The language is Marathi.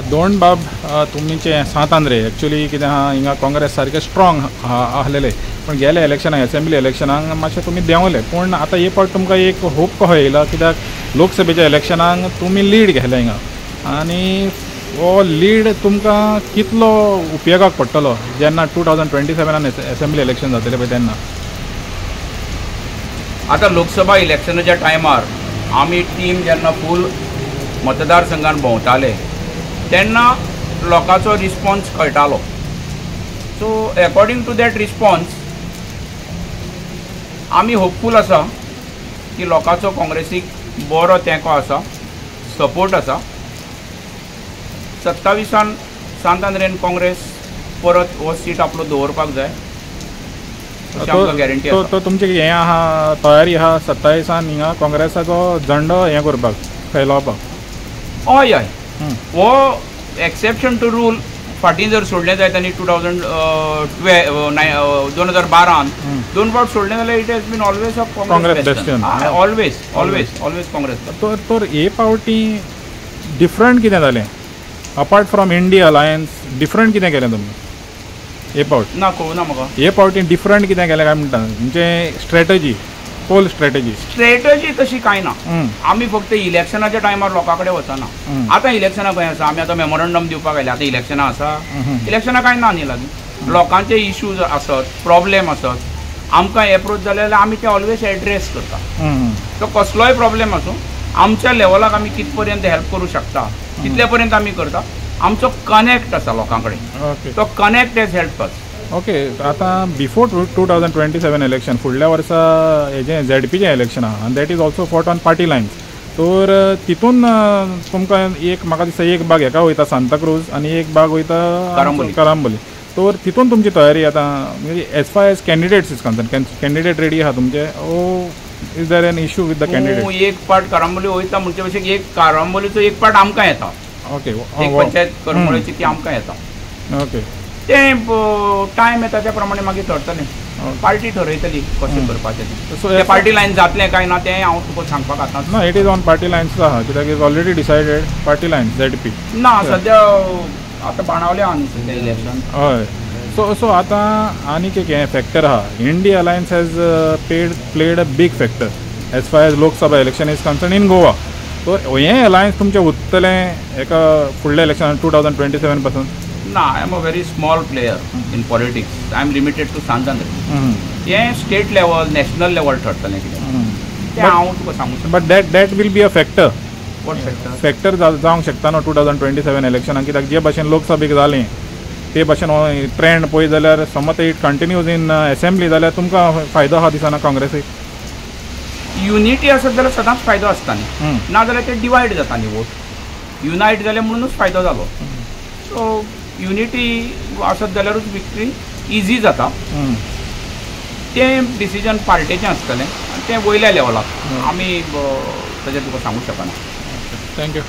दोन बाब तुमचे सांत आंद्रे एक्चुअली कितें आहा हिंगा काँग्रेस सारकें स्ट्रॉंग आहलेले पण गेले इलेक्शनाक असेंब्ली इलेक्शनाक मातशें तुमी देंवले पूण आतां हे फावट तुमकां एक होप कहो येयला कित्याक लोकसभेच्या इलेक्शनाक तुमी लीड घेतले हिंगा आनी हो लीड तुमकां कितलो उपयोगाक पडटलो जेन्ना 2027 असेंब्ली इलेक्शन जातलें पळय तेन्ना. आता लोकसभा इलेक्शनाच्या टायमार आमी टीम जेन्ना फूल मतदारसंघान भोंवताले तेन्ना लोकांचो रिस्पॉन्स कळटालो. So according to that response आमी होपफूल आसा की लोकांचो काँग्रेसीक बरो तेंको आसा, सपोर्ट आसा. 27 सांत आंद्रेन काँग्रेस परत हो सीट आपलो दवरपाक जाय गॅरंटी आसा. तो तुमचे हें आहा तयारी आहा 27 हिंगा काँग्रेसाचो झंडो हें करपाक फैलावपाक. हय हय हो एक्सेप्शन टू रूल फाटीं जर सोडलें जायत आनी 2012 दोन फावट सोडलें जाल्यार it has been always Congress बेस्टन. ऑलवेज काँग्रेस. तर हे फावटी डिफरंट कितें जालें apart from India alliance different कितें केलें तुमी हे फावट ना कळुना म्हाका. हे फावटी डिफरंट कितें केलें काय म्हणटा म्हणजे स्ट्रॅटजी पोल स्ट्रॅटजी तशी कांय ना. आमी फक्त इलेक्शनाच्या टायमार लोकां कडेन वचना. आतां इलेक्शनां खंय आसा आमी आतां मेमोरंडम दिवपाक आयले आतां इलेक्शनां आसा इलेक्शनां कांय ना न्ही लागीं लोकांचे इश्यूज आसत प्रॉब्लेम आसत आमकां एप्रोच जाले जाल्यार आमी ते ऑलवेज एड्रेस करता. तो कसलोय प्रॉब्लेम आसूं आमच्या लेवलाक आमी कित पर्यंत हेल्प करूं शकता तितले पर्यंत आमी करता. आमचो कनेक्ट आसा लोकां कडेन तो connect has help us. Okay आतां बिफोर 2027 इलेक्शन फुडल्या वर्सा हेजें ZPचें इलेक्शन आहा आनी that is also fought on party Lions. तर तितून तुमकां एक म्हाका दिसता एक भाग हेका वयता सांताक्रूज आनी एक भाग वयता करांबोली. तर तितून तुमची तयारी आतां म्हणजे as far as candidates is concern candidate ready आहा तुमचे or is there an issue with the candidate. एक पार्ट करांबोली वयता म्हणजे भशेन एक करांबोलीचो एक पार्ट आमकां येता. ओके पंचायत करमळेची ती आमकां येता. ओके ते टायम येता त्या प्रमाणे मागीर ठरतलें. पार्टी ठरयतली कशें करपाचें. सो हे पार्टी लायन जातलें काय ना तें हांव तुका सांगपाक आतां ना. It is on party Lions आहा कित्याक is already decided party Lions ZP ना सद्या आतां बाणावले आहा न्ही सद्या इलेक्शन. हय सो आतां आनीक एक हें फॅक्टर आहा India alliance has played a big factor as far as Lok Sabha election is concern in Goa. तर हें अलायन्स तुमचें उरतलें एका फुडल्या इलेक्शनान 2027 पासून. ना I am a very small player in politics. I am limited to Sant Andre. हें स्टेट लेवल नॅशनल लेवल ठरतलें कितें तें हांव तुका सांगूं शकता. But that will be a factor. What factor जावंक शकता न्हू 2027 इलेक्शनाक कित्याक जे भाशेन लोकसभेक जालें ते भाशेन हो ट्रेंड पळयत जाल्यार समज इट कंटिन्यूज इन असेंब्ली जाल्यार तुमकां फायदो आहा दिसना काँग्रेसीक. युनिटी आसत जाल्यार सदांच फायदो आसता न्ही. ना जाल्यार ते डिवायड जाता न्ही वोट. युनायट जाले म्हणूनच फायदो जालो. सो युनिटी आसत जाल्यारूच विक्ट्री इजी जाता. तें डिसिजन पार्टेचें आसतलें आनी तें वयल्या लेवलाक आमी ताजेर तुका सांगूंक शकना. थँक्यू.